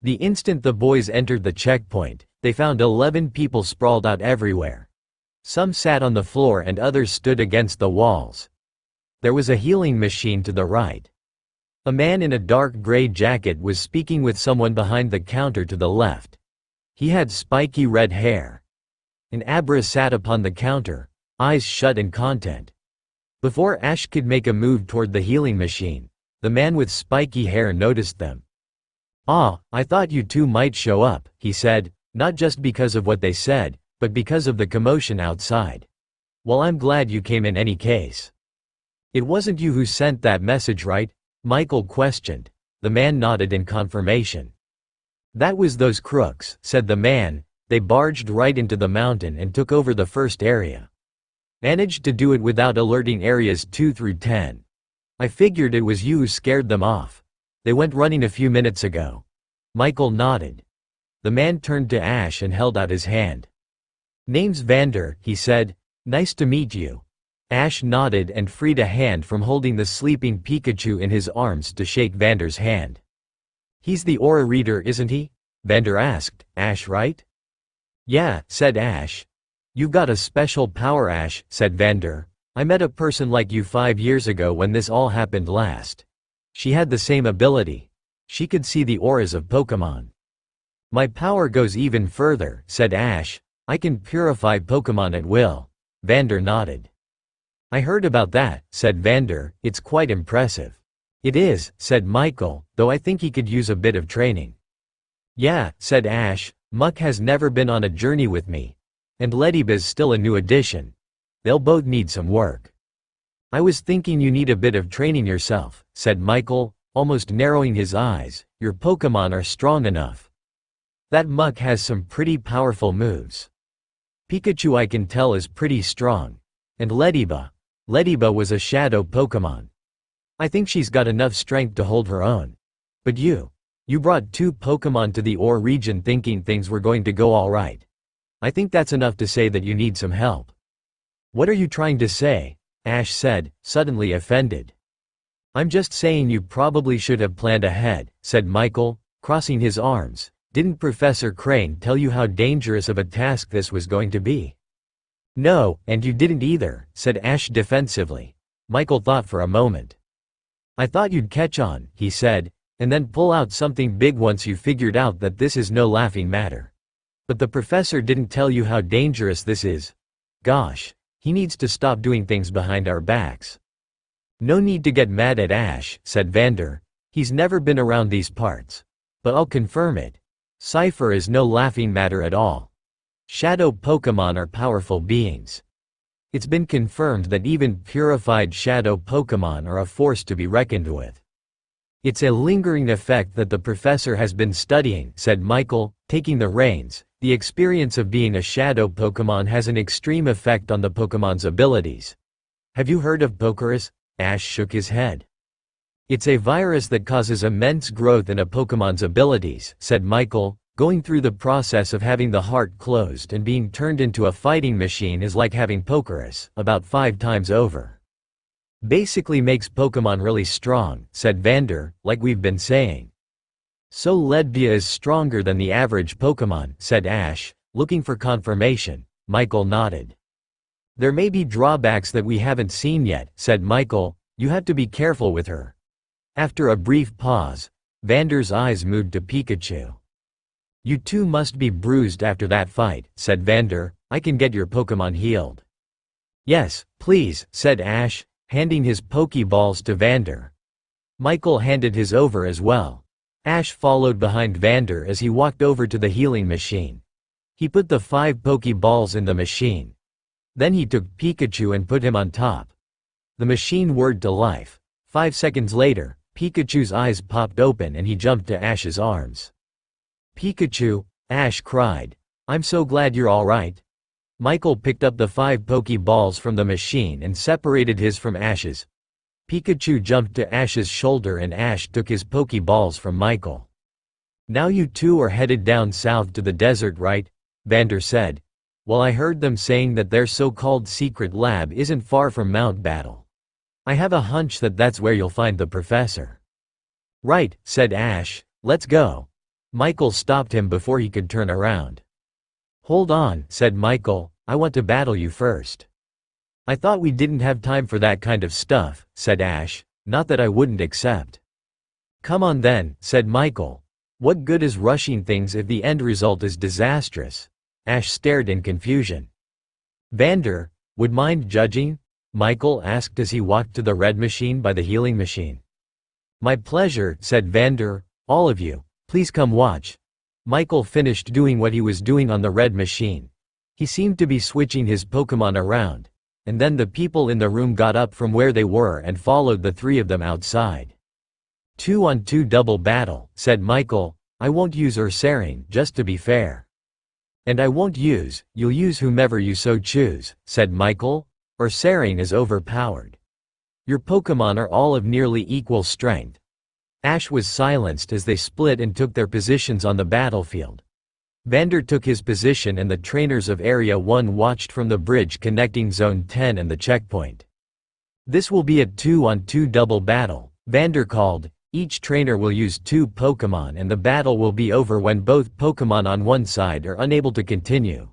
The instant the boys entered the checkpoint, they found 11 people sprawled out everywhere. Some sat on the floor and others stood against the walls. There was a healing machine to the right. A man in a dark gray jacket was speaking with someone behind the counter to the left. He had spiky red hair. An Abra sat upon the counter, eyes shut in content. Before Ash could make a move toward the healing machine, the man with spiky hair noticed them. "Ah, I thought you two might show up," he said, not just because of what they said, but because of the commotion outside. "Well, I'm glad you came in any case." "It wasn't you who sent that message, right?" Michael questioned. The man nodded in confirmation. "That was those crooks," said the man. "They barged right into the mountain and took over the first area. Managed to do it without alerting areas 2 through 10. I figured it was you who scared them off. They went running a few minutes ago." Michael nodded. The man turned to Ash and held out his hand. "Name's Vander," he said. "Nice to meet you." Ash nodded and freed a hand from holding the sleeping Pikachu in his arms to shake Vander's hand. "He's the aura reader, isn't he?" Vander asked. "Ash, right?" "Yeah," said Ash. "You've got a special power, Ash," said Vander. "I met a person like you 5 years ago when this all happened last. She had the same ability. She could see the auras of Pokémon." "My power goes even further," said Ash. "I can purify Pokémon at will." Vander nodded. "I heard about that," said Vander. "It's quite impressive." "It is," said Michael, "though I think he could use a bit of training." "Yeah," said Ash. "Muck has never been on a journey with me. And Ledyba's still a new addition. They'll both need some work." "I was thinking you need a bit of training yourself," said Michael, almost narrowing his eyes. "Your Pokémon are strong enough. That Muck has some pretty powerful moves. Pikachu, I can tell, is pretty strong. And Ledyba was a shadow Pokémon. I think she's got enough strength to hold her own. But you brought 2 Pokémon to the Orre region thinking things were going to go all right. I think that's enough to say that you need some help." "What are you trying to say?" Ash said, suddenly offended. "I'm just saying you probably should have planned ahead," said Michael, crossing his arms. "Didn't Professor Crane tell you how dangerous of a task this was going to be?" "No, and you didn't either," said Ash defensively. Michael thought for a moment. "I thought you'd catch on," he said, "and then pull out something big once you figured out that this is no laughing matter. But the professor didn't tell you how dangerous this is. Gosh, he needs to stop doing things behind our backs." "No need to get mad at Ash," said Vander. "He's never been around these parts. But I'll confirm it. Cypher is no laughing matter at all. Shadow Pokémon are powerful beings. It's been confirmed that even purified shadow Pokémon are a force to be reckoned with. It's a lingering effect that the professor has been studying," said Michael, taking the reins. "The experience of being a shadow Pokémon has an extreme effect on the Pokémon's abilities. Have you heard of Pokerus?" Ash shook his head. "It's a virus that causes immense growth in a Pokémon's abilities," said Michael. "Going through the process of having the heart closed and being turned into a fighting machine is like having Pokerus, about 5 times over. Basically makes Pokémon really strong," said Vander, "like we've been saying." "So Ledyba is stronger than the average Pokémon," said Ash, looking for confirmation. Michael nodded. "There may be drawbacks that we haven't seen yet," said Michael. "You have to be careful with her." After a brief pause, Vander's eyes moved to Pikachu. "You two must be bruised after that fight," said Vander. "I can get your Pokémon healed." "Yes, please," said Ash, handing his Pokéballs to Vander. Michael handed his over as well. Ash followed behind Vander as he walked over to the healing machine. He put the 5 Pokéballs in the machine. Then he took Pikachu and put him on top. The machine whirred to life. 5 seconds later, Pikachu's eyes popped open and he jumped to Ash's arms. "Pikachu," Ash cried. "I'm so glad you're all right." Michael picked up the 5 Pokéballs from the machine and separated his from Ash's. Pikachu jumped to Ash's shoulder and Ash took his Pokéballs from Michael. "Now you two are headed down south to the desert, right?" Vander said. "Well, I heard them saying that their so-called secret lab isn't far from Mount Battle. I have a hunch that that's where you'll find the professor." "Right," said Ash. "Let's go." Michael stopped him before he could turn around. "Hold on," said Michael, "I want to battle you first." "I thought we didn't have time for that kind of stuff," said Ash, "not that I wouldn't accept." "Come on then," said Michael. "What good is rushing things if the end result is disastrous?" Ash stared in confusion. "Vander, would mind judging?" Michael asked as he walked to the red machine by the healing machine. "My pleasure," said Vander. "All of you, please come watch." Michael finished doing what he was doing on the red machine. He seemed to be switching his Pokémon around, and then the people in the room got up from where they were and followed the three of them outside. 2-on-2 double battle, said Michael. "I won't use Ursaring, just to be fair." "And I won't use, you'll use whomever you so choose," said Michael. "Ursaring is overpowered. Your Pokémon are all of nearly equal strength." Ash was silenced as they split and took their positions on the battlefield. Vander took his position and the trainers of Area 1 watched from the bridge connecting Zone 10 and the checkpoint. "This will be a 2-on-2 double battle," Vander called. "Each trainer will use 2 Pokémon and the battle will be over when both Pokémon on one side are unable to continue.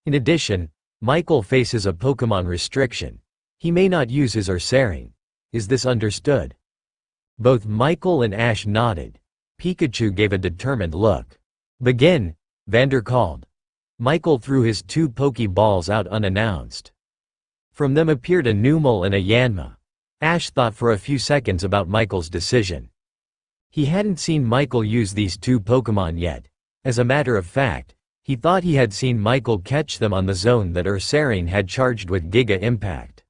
In addition, Michael faces a Pokémon restriction. He may not use his Ursaring. Is this understood?" Both Michael and Ash nodded. Pikachu gave a determined look. "Begin," Vander called. Michael threw his 2 Pokéballs out unannounced. From them appeared a Numel and a Yanma. Ash thought for a few seconds about Michael's decision. He hadn't seen Michael use these 2 Pokémon yet. As a matter of fact, he thought he had seen Michael catch them on the zone that Ursaring had charged with Giga Impact.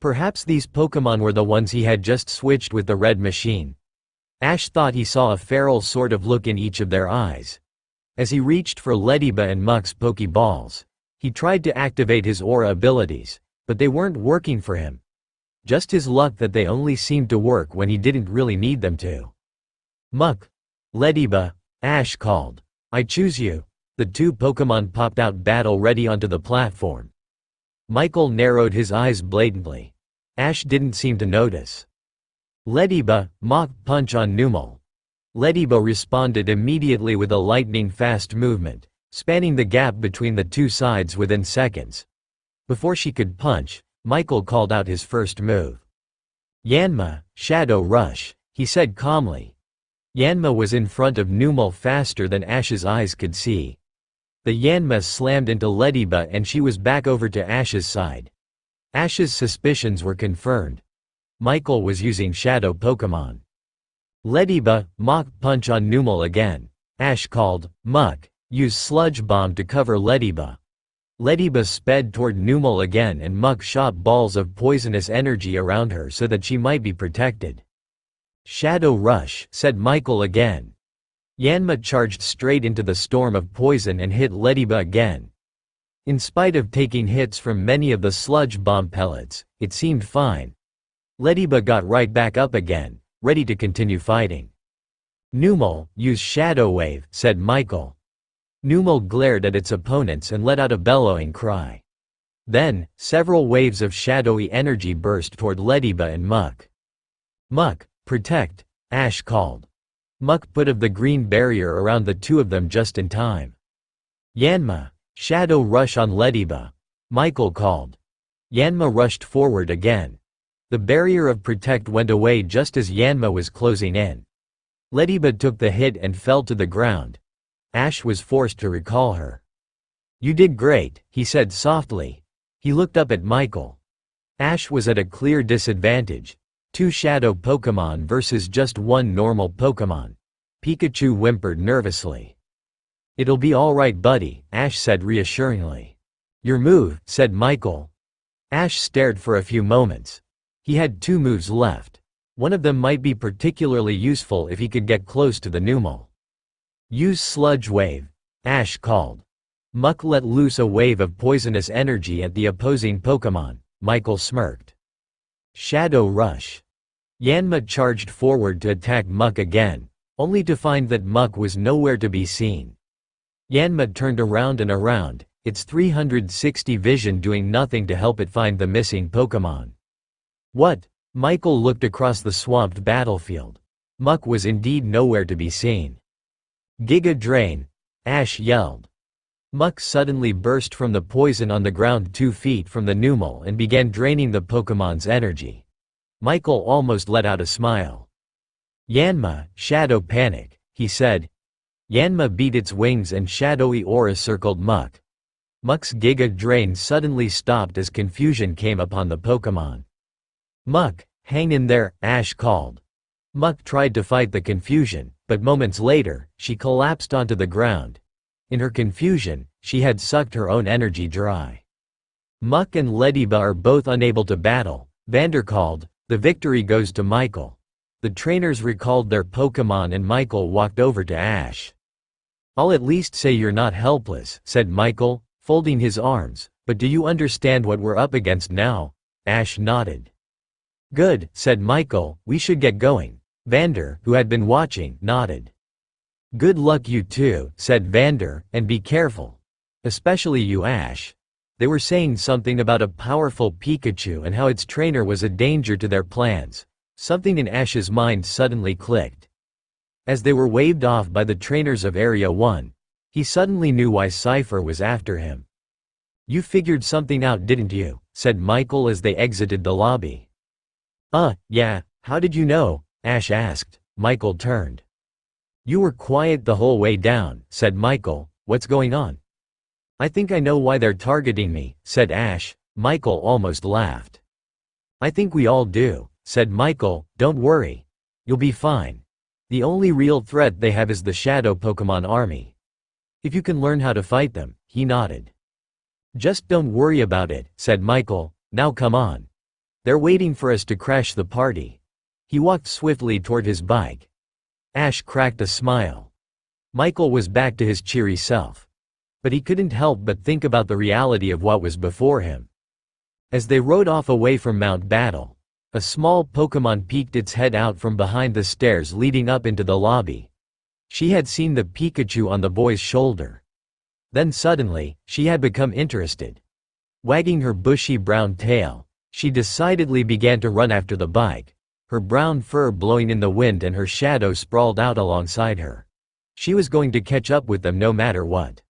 Perhaps these Pokémon were the ones he had just switched with the red machine. Ash thought he saw a feral sort of look in each of their eyes. As he reached for Leddyba and Muck's Pokéballs, he tried to activate his aura abilities, but they weren't working for him. Just his luck that they only seemed to work when he didn't really need them to. "Muck. Leddyba," Ash called. "I choose you." The 2 Pokémon popped out battle ready onto the platform. Michael narrowed his eyes blatantly. Ash didn't seem to notice. "Leddyba, Mach Punch on Numel." Leddyba responded immediately with a lightning-fast movement, spanning the gap between the 2 sides within seconds. Before she could punch, Michael called out his first move. "Yanma, Shadow Rush," he said calmly. Yanma was in front of Numel faster than Ash's eyes could see. The Yanma slammed into Leddyba and she was back over to Ash's side. Ash's suspicions were confirmed. Michael was using Shadow Pokémon. "Leddyba, Mach Punch on Numel again," Ash called. "Muck, use Sludge Bomb to cover Leddyba." Leddyba sped toward Numel again and Muck shot balls of poisonous energy around her so that she might be protected. "Shadow Rush," said Michael again. Yanma charged straight into the storm of poison and hit Leddyba again. In spite of taking hits from many of the sludge bomb pellets, it seemed fine. Leddyba got right back up again, ready to continue fighting. "Numel, use Shadow Wave," said Michael. Numel glared at its opponents and let out a bellowing cry. Then, several waves of shadowy energy burst toward Leddyba and Muck. "Muck, protect," Ash called. Muck put of the green barrier around the 2 of them just in time. "Yanma, Shadow Rush on Leddyba," Michael called. Yanma rushed forward again. The barrier of Protect went away just as Yanma was closing in. Leddyba took the hit and fell to the ground. Ash was forced to recall her. "You did great," he said softly. He looked up at Michael. Ash was at a clear disadvantage. 2 Shadow Pokémon versus just 1 normal Pokémon. Pikachu whimpered nervously. "It'll be all right, buddy," Ash said reassuringly. "Your move," said Michael. Ash stared for a few moments. He had 2 moves left. One of them might be particularly useful if he could get close to the Numel. "Use Sludge Wave," Ash called. Muck let loose a wave of poisonous energy at the opposing Pokémon. Michael smirked. "Shadow Rush." Yanma charged forward to attack Muck again, only to find that Muck was nowhere to be seen. Yanma turned around and around, its 360 vision doing nothing to help it find the missing Pokémon. "What?" Michael looked across the swamped battlefield. Muck was indeed nowhere to be seen. Giga Drain! Ash yelled. Muck suddenly burst from the poison on the ground 2 feet from the Numel and began draining the Pokémon's energy. Michael almost let out a smile. Yanma, Shadow Panic, he said. Yanma beat its wings and shadowy aura circled Muck. Muck's Giga Drain suddenly stopped as confusion came upon the Pokémon. Muck, hang in there, Ash called. Muck tried to fight the confusion, but moments later, she collapsed onto the ground. In her confusion, she had sucked her own energy dry. Muck and Leddyba are both unable to battle. Vander called, the victory goes to Michael. The trainers recalled their Pokémon and Michael walked over to Ash. I'll at least say you're not helpless, said Michael, folding his arms, but do you understand what we're up against now? Ash nodded. Good, said Michael, we should get going. Vander, who had been watching, nodded. Good luck you two, said Vander, and be careful. Especially you Ash. They were saying something about a powerful Pikachu and how its trainer was a danger to their plans. Something in Ash's mind suddenly clicked. As they were waved off by the trainers of Area 1, he suddenly knew why Cypher was after him. You figured something out, didn't you? Said Michael as they exited the lobby. Yeah, how did you know? Ash asked. Michael turned. You were quiet the whole way down, said Michael, what's going on? I think I know why they're targeting me, said Ash. Michael almost laughed. I think we all do, said Michael, don't worry. You'll be fine. The only real threat they have is the Shadow Pokémon army. If you can learn how to fight them, he nodded. Just don't worry about it, said Michael, now come on. They're waiting for us to crash the party. He walked swiftly toward his bike. Ash cracked a smile. Michael was back to his cheery self. But he couldn't help but think about the reality of what was before him. As they rode off away from Mount Battle, a small Pokémon peeked its head out from behind the stairs leading up into the lobby. She had seen the Pikachu on the boy's shoulder. Then suddenly, she had become interested. Wagging her bushy brown tail, she decidedly began to run after the bike, her brown fur blowing in the wind and her shadow sprawled out alongside her. She was going to catch up with them no matter what.